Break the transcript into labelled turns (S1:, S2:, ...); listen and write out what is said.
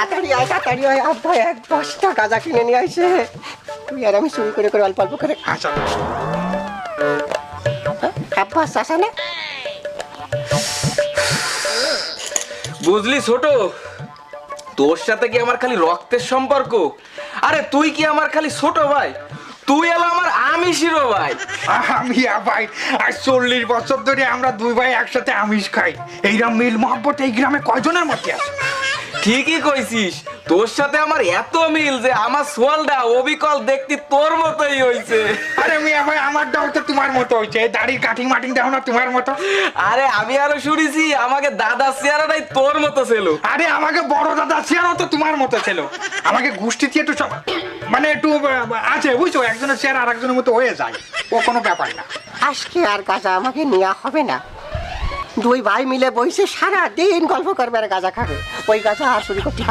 S1: তাড়াতাড়ি আয় আব্বা এক বস্তা গাঁজা কিনে নিয়ে আসে। তুই আর আমি চুরি করে করে অল্প অল্প করে
S2: আচ্ছা
S1: আব্বা আসা না।
S3: বুঝলি ছোট, তোর সাথে কি আমার খালি রক্তের সম্পর্ক? আরে তুই কি আমার খালি ছোট ভাই, তুই এলো আমার আমিষিরও ভাই।
S2: আমি ভাই আর 40 বছর ধরে আমরা দুই ভাই একসাথে আমিষ খাই। এইরকম মিল মহব্বত এই গ্রামে কয়জনের মধ্যে আছে?
S3: ঠিকই কইছিস, তোর সাথে আমার এত মিল যে আমার সোয়ালটা অবিকল দেখতে তোর মতোই হইছে।
S2: আরে মিয়া ভাই আমারটাও তো তোমার মতো হয়েছে, দাড়ির কাটিং মাটিং দেখো না তোমার মতো।
S3: আরে আমি আরো শুনেছি আমাকে দাদা চেহারাটাই তোর মতো ছিল।
S2: আরে আমাকে বড় দাদা চেয়ারও তো তোমার মতো ছিল। আমাকে গোষ্ঠীতে একটু সব মানে একটু আছে বুঝছো, একজনের চেয়ার আর একজনের মতো হয়ে যায়, ও কোনো ব্যাপার না।
S1: আজকে আর গাঁজা আমাকে নেওয়া হবে না। দুই ভাই মিলে বসে সারা দিন গল্প করবে আর গাঁজা খাবে। ওই গাঁজা আর চুরি করতে পারবে